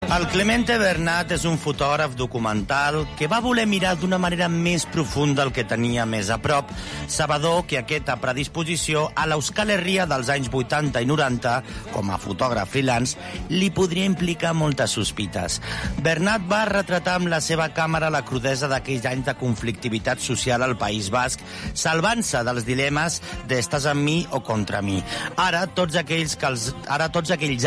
El Clemente Bernat és un fotògraf documental que va voler mirar d'una manera més profunda el que tenia més a prop, sabedor que aquesta predisposició a l'Euskal Herria dels anys 80 i 90, com a fotògraf freelance, li podria implicar moltes sospites. Bernat va retratar amb la seva càmera la crudesa d'aquells anys de conflictivitat social al País Basc, salvant-se dels dilemes d'estàs amb mi o contra mi. Ara, tots aquells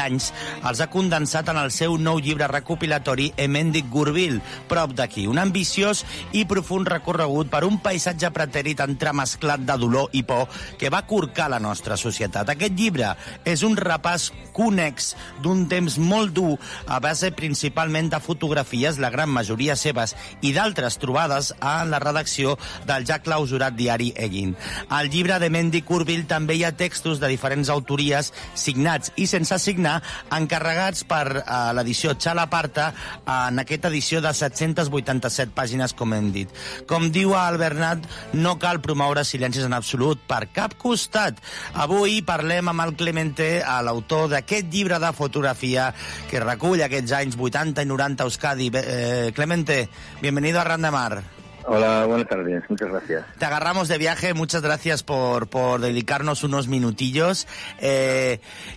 anys els ha condensat en el seu nou llibre recopilatori Hemendik Gurbil, prop d'aquí. Un ambiciós i profund recorregut per un paisatge pretèrit entremesclat de dolor i por que va corcar la nostra societat. Aquest llibre és un repàs connex d'un temps molt dur a base principalment de fotografies, la gran majoria seves, i d'altres trobades a la redacció del ja clausurat diari Egin. Al llibre d'Hemendik Gurbil també hi ha textos de diferents autories signats i sense signar, encarregats per l'edició Xalaparta en aquesta edició de 787 pàgines, com hem dit. Com diu el Bernat, no cal promoure silencis en absolut per cap costat. Avui parlem amb el Clemente, l'autor d'aquest llibre de fotografia que recull aquests anys 80 i 90 a Euskadi. Clemente, bienvenido a Ran de Mar. Hola, buenas tardes, muchas gracias. Te agarramos de viaje, muchas gracias por dedicarnos unos minutillos.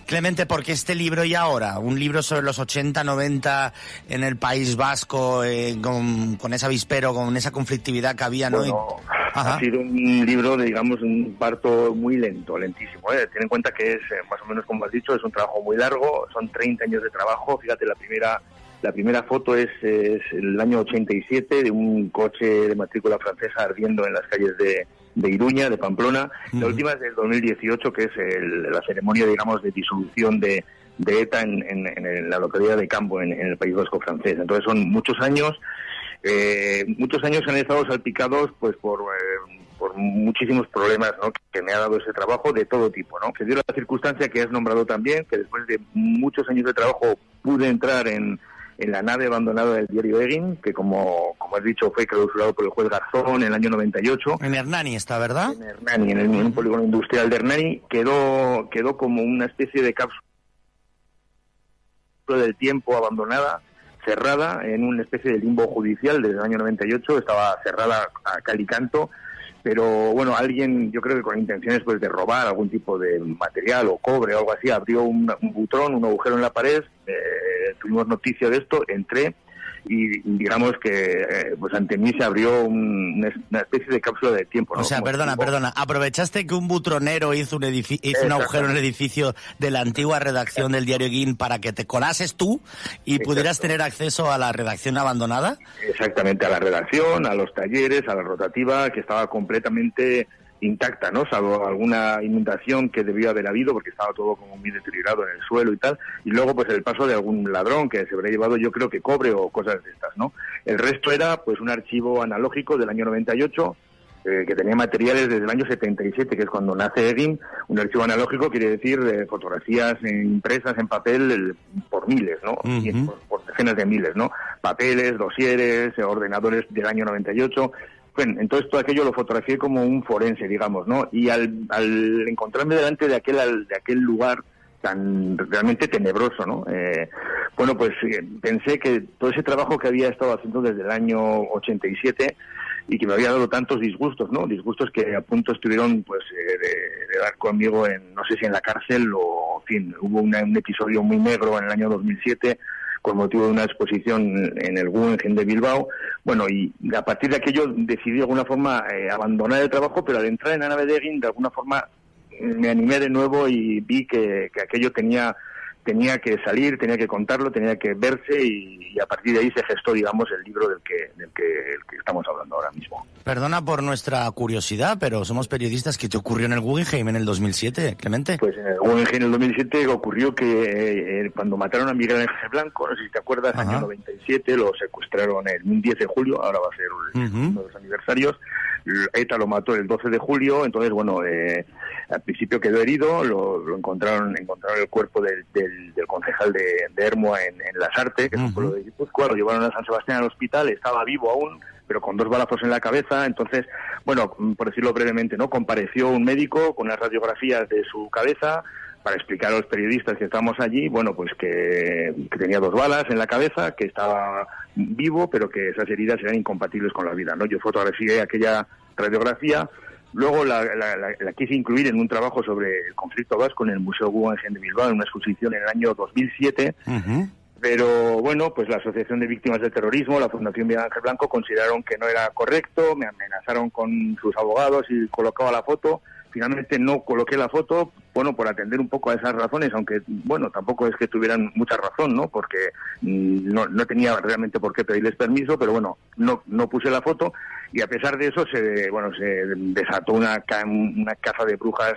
Clemente, ¿por qué este libro y ahora? Un libro sobre los 80, 90 en el País Vasco, con ese avispero, con esa conflictividad que había, ¿no? Bueno, ha sido un libro, digamos, un parto muy lento, lentísimo. Ten en cuenta que es, más o menos como has dicho, es un trabajo muy largo, son 30 años de trabajo. Fíjate, la primera foto es el año 87, de un coche de matrícula francesa ardiendo en las calles de Iruña, de Pamplona. La última es del 2018, que es la ceremonia, digamos, de disolución de ETA en la localidad de Cambo, en el País Vasco francés. Entonces son muchos años que han estado salpicados pues por muchísimos problemas, ¿no?, que me ha dado ese trabajo de todo tipo, ¿no? Se dio la circunstancia que has nombrado también, que después de muchos años de trabajo pude entrar en la nave abandonada del diario Egin, que como has dicho fue clausurado por el juez Garzón en el año 98. En Hernani está, ¿verdad? En Hernani, en un polígono industrial de Hernani, quedó como una especie de cápsula del tiempo abandonada, cerrada, en una especie de limbo judicial desde el año 98, estaba cerrada a cal y canto, pero bueno, alguien, yo creo que con intenciones pues de robar algún tipo de material o cobre o algo así, abrió un butrón, un agujero en la pared, tuvimos noticia de esto, entré y digamos que pues ante mí se abrió una especie de cápsula de tiempo, ¿no? O sea, perdona, aprovechaste que un butronero hizo un agujero en el edificio de la antigua redacción del diario Egin para que te colases tú y pudieras tener acceso a la redacción abandonada. Exactamente, a la redacción, a los talleres, a la rotativa, que estaba completamente intacta, ¿no? Salvo alguna inundación que debió haber habido, porque estaba todo como muy deteriorado en el suelo y tal, y luego pues el paso de algún ladrón que se habría llevado, yo creo que cobre o cosas de estas, ¿no? El resto era pues un archivo analógico del año 98, que tenía materiales desde el año 77, que es cuando nace Egin. Un archivo analógico quiere decir fotografías impresas en papel por miles, ¿no? Por decenas de miles, ¿no? Papeles, dosieres, ordenadores del año 98... Bueno, entonces todo aquello lo fotografié como un forense, digamos, ¿no? Y al encontrarme delante de aquel lugar tan realmente tenebroso, ¿no? Bueno, pues pensé que todo ese trabajo que había estado haciendo desde el año 87 y que me había dado tantos disgustos, ¿no? Disgustos que a punto estuvieron, pues, de dar conmigo no sé si en la cárcel o, en fin, hubo un episodio muy negro en el año 2007 con motivo de una exposición en el Guggenheim de Bilbao. Bueno, y a partir de aquello decidí de alguna forma abandonar el trabajo, pero al entrar en la nave de Egin, de alguna forma me animé de nuevo y vi que aquello tenía que salir, tenía que contarlo, tenía que verse y a partir de ahí se gestó, digamos, el libro del que estamos hablando ahora mismo. Perdona por nuestra curiosidad, pero somos periodistas. ¿Qué te ocurrió en el Guggenheim en el 2007, Clemente? Pues en el Guggenheim en el 2007 ocurrió que cuando mataron a Miguel Ángel Blanco, no sé si te acuerdas, en el año 97, lo secuestraron el 10 de julio, ahora va a ser uno de los aniversarios. ETA lo mató el 12 de julio, entonces, bueno, al principio quedó herido, lo encontraron el cuerpo del concejal de Ermua en Lasarte, que es un pueblo de Guipúzcoa, lo llevaron a San Sebastián al hospital, estaba vivo aún, pero con 2 balazos en la cabeza. Entonces, bueno, por decirlo brevemente, ¿no? Compareció un médico con las radiografías de su cabeza, para explicar a los periodistas que estábamos allí, bueno, pues que tenía 2 balas en la cabeza, que estaba vivo, pero que esas heridas eran incompatibles con la vida, ¿no? Yo fotografié aquella radiografía. Luego la quise incluir en un trabajo sobre el conflicto vasco en el Museo Guggenheim de Bilbao, en una exposición en el año 2007. Uh-huh. Pero bueno, pues la Asociación de Víctimas del Terrorismo, la Fundación Miguel Ángel Blanco, consideraron que no era correcto, me amenazaron con sus abogados y colocaba la foto. Finalmente no coloqué la foto, bueno, por atender un poco a esas razones, aunque, bueno, tampoco es que tuvieran mucha razón, ¿no? Porque no tenía realmente por qué pedirles permiso, pero bueno, no puse la foto, y a pesar de eso se desató una caza de brujas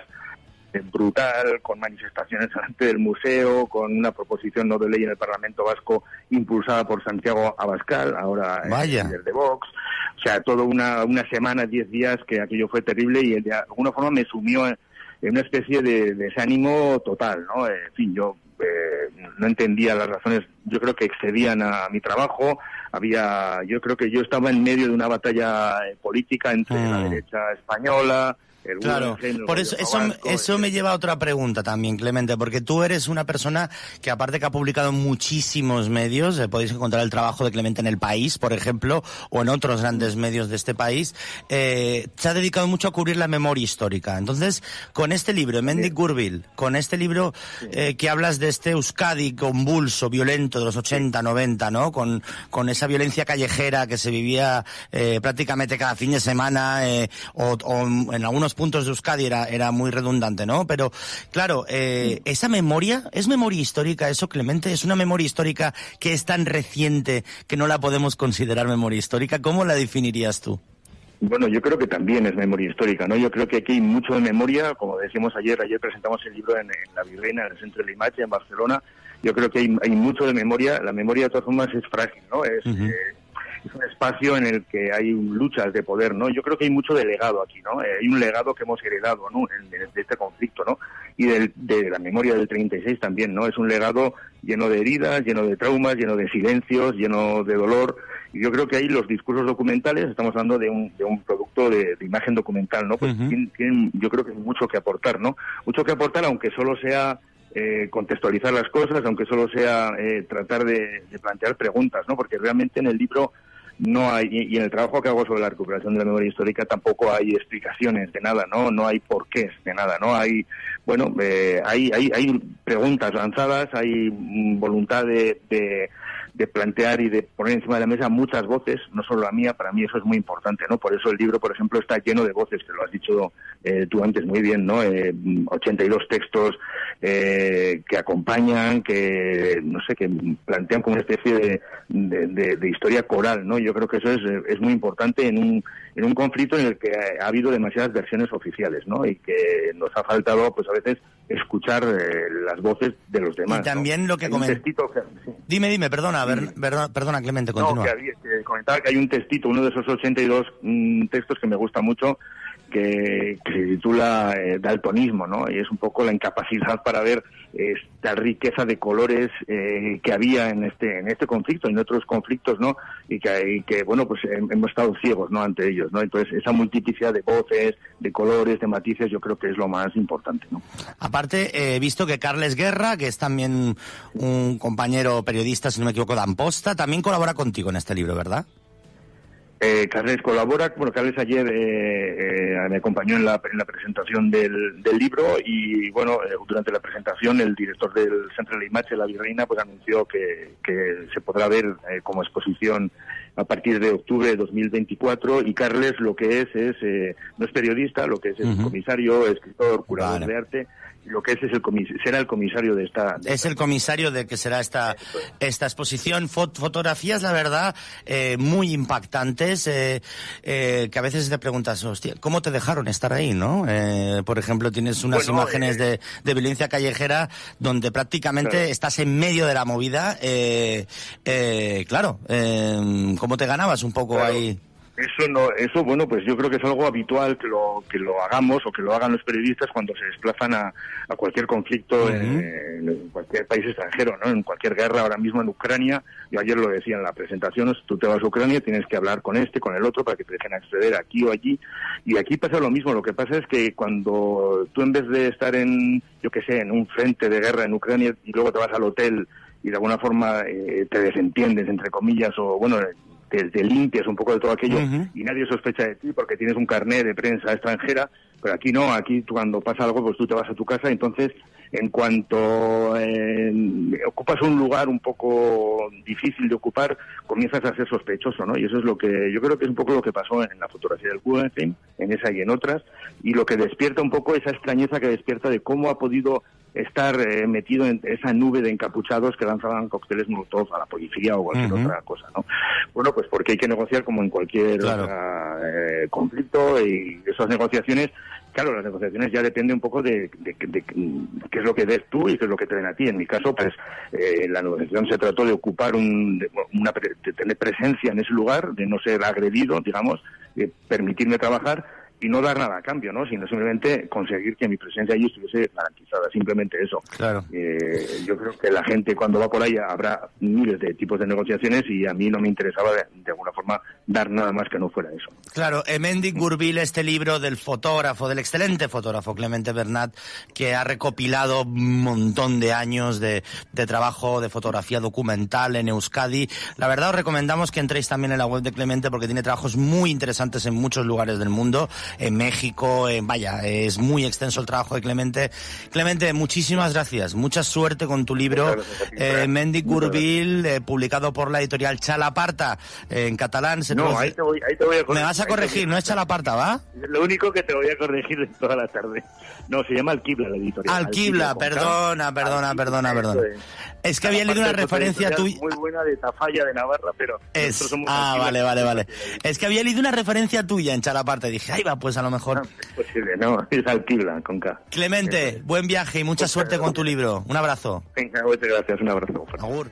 brutal, con manifestaciones delante del museo, con una proposición no de ley en el Parlamento Vasco impulsada por Santiago Abascal, ahora líder de Vox. O sea, toda una semana, 10 días, que aquello fue terrible, y de alguna forma me sumió en una especie de desánimo total, ¿no? En fin, yo no entendía las razones, yo creo que excedían a mi trabajo. Yo creo que yo estaba en medio de una batalla política entre la derecha española. Claro, por eso me lleva a otra pregunta también, Clemente, porque tú eres una persona que, aparte que ha publicado en muchísimos medios, podéis encontrar el trabajo de Clemente en El País, por ejemplo, o en otros grandes medios de este país, se ha dedicado mucho a cubrir la memoria histórica. Entonces, con este libro, Mendik Gurbil, con este libro que hablas de este Euskadi convulso, violento de los 80, 90, ¿no? Con esa violencia callejera que se vivía prácticamente cada fin de semana, o en algunos puntos de Euskadi era muy redundante, ¿no? Pero, claro, esa memoria, ¿es memoria histórica eso, Clemente? ¿Es una memoria histórica que es tan reciente que no la podemos considerar memoria histórica? ¿Cómo la definirías tú? Bueno, yo creo que también es memoria histórica, ¿no? Yo creo que aquí hay mucho de memoria, como decíamos ayer presentamos el libro en La Virreina, en el Centro de la Imatge, en Barcelona. Yo creo que hay mucho de memoria. La memoria, de todas formas, es frágil, ¿no? Es un espacio en el que hay luchas de poder, ¿no? Yo creo que hay mucho de legado aquí, ¿no? Hay un legado que hemos heredado, ¿no? De este conflicto, ¿no? Y de la memoria del 36 también, ¿no? Es un legado lleno de heridas, lleno de traumas, lleno de silencios, lleno de dolor. Y yo creo que ahí los discursos documentales, estamos hablando de un producto de imagen documental, ¿no? Pues tienen, yo creo que mucho que aportar, ¿no? Mucho que aportar, aunque solo sea contextualizar las cosas, aunque solo sea tratar de plantear preguntas, ¿no? Porque realmente en el libro no hay, y en el trabajo que hago sobre la recuperación de la memoria histórica tampoco hay explicaciones de nada, no hay porqués de nada, no hay, bueno, hay preguntas lanzadas, hay voluntad de plantear y de poner encima de la mesa muchas voces, no solo la mía. Para mí eso es muy importante, ¿no? Por eso el libro, por ejemplo, está lleno de voces, que lo has dicho tú antes muy bien, ¿no? 82 textos que acompañan, que, no sé, que plantean como una especie de historia coral, ¿no? Yo creo que eso es muy importante en un conflicto en el que ha habido demasiadas versiones oficiales, ¿no? Y que nos ha faltado, pues a veces, escuchar las voces de los demás. Y también, ¿no? Lo que sí. Dime, perdona, perdona, Clemente, continúa. No, que comentaba que hay un textito, uno de esos 82 textos que me gusta mucho, que se titula Daltonismo, ¿no? Y es un poco la incapacidad para ver esta riqueza de colores que había en este conflicto y en otros conflictos, ¿no? Y que bueno, pues hemos estado ciegos, ¿no? Ante ellos, ¿no? Entonces, esa multiplicidad de voces, de colores, de matices, yo creo que es lo más importante, ¿no? Aparte, he visto que Carles Guerra, que es también un compañero periodista, si no me equivoco, de Amposta, también colabora contigo en este libro, ¿verdad? Carles colabora, bueno, Carles ayer me acompañó en la presentación del libro, y bueno, durante la presentación el director del Centro de la Imatge, La Virreina, pues anunció que se podrá ver como exposición a partir de octubre de 2024, y Carles lo que no es periodista, lo que es comisario, escritor, curador de arte. Lo que será el comisario de esta... Es el comisario de que será esta exposición. Fotografías, la verdad, muy impactantes, que a veces te preguntas, hostia, ¿cómo te dejaron estar ahí, no? Por ejemplo, tienes unas imágenes de violencia callejera donde prácticamente estás en medio de la movida. Claro, ¿cómo te ganabas un poco ahí? Eso bueno, pues yo creo que es algo habitual que lo hagamos o que lo hagan los periodistas cuando se desplazan a cualquier conflicto en cualquier país extranjero, ¿no? En cualquier guerra, ahora mismo en Ucrania. Yo ayer lo decía en la presentación, tú te vas a Ucrania, tienes que hablar con con el otro para que te dejen acceder aquí o allí. Y aquí pasa lo mismo. Lo que pasa es que cuando tú, en vez de estar en un frente de guerra en Ucrania y luego te vas al hotel y de alguna forma te desentiendes, entre comillas, o bueno, te limpias un poco de todo aquello y nadie sospecha de ti porque tienes un carné de prensa extranjera, pero aquí no, aquí tú, cuando pasa algo, pues tú te vas a tu casa. Entonces, en cuanto ocupas un lugar un poco difícil de ocupar, comienzas a ser sospechoso, ¿no? Y eso es lo que yo creo que es un poco lo que pasó en la fotografía del Guggenheim, en esa y en otras, y lo que despierta un poco esa extrañeza que despierta de cómo ha podido estar metido en esa nube de encapuchados que lanzaban cócteles Molotov a la policía o cualquier otra cosa, ¿no? Bueno, pues porque hay que negociar como en cualquier conflicto, y esas negociaciones, claro, las negociaciones ya dependen un poco de qué es lo que ves tú y qué es lo que te ven a ti. En mi caso, pues la negociación se trató de ocupar de tener presencia en ese lugar, de no ser agredido, digamos, de permitirme trabajar y no dar nada a cambio, ¿no? Sino simplemente conseguir que mi presencia allí estuviese garantizada, simplemente eso. Claro. Yo creo que la gente, cuando va por ahí, habrá miles de tipos de negociaciones, y a mí no me interesaba de alguna forma dar nada más que no fuera eso. Claro, Hemendik Gurbil, este libro del excelente fotógrafo Clemente Bernat, que ha recopilado un montón de años de trabajo de fotografía documental en Euskadi. La verdad, os recomendamos que entréis también en la web de Clemente, porque tiene trabajos muy interesantes en muchos lugares del mundo. En México, es muy extenso el trabajo de Clemente. Clemente, muchísimas gracias, mucha suerte con tu libro, Hemendik Gurbil, publicado por la editorial Chalaparta, en catalán. Ahí te voy a corregir. Me vas a corregir, no es Chalaparta, ¿va? Lo único que te voy a corregir es toda la tarde. No, se llama Alquibla la editorial. Alquibla, perdona. Es que había leído una referencia tuya. Muy buena, de Tafalla, de Navarra, pero... Vale. Es que había leído una referencia tuya en Chalaparta y dije, ahí va, pues a lo mejor... Posible, no, es Alquibla, con K. Clemente, buen viaje y mucha suerte con tu libro. Un abrazo. Venga, muchas gracias, un abrazo. Agur.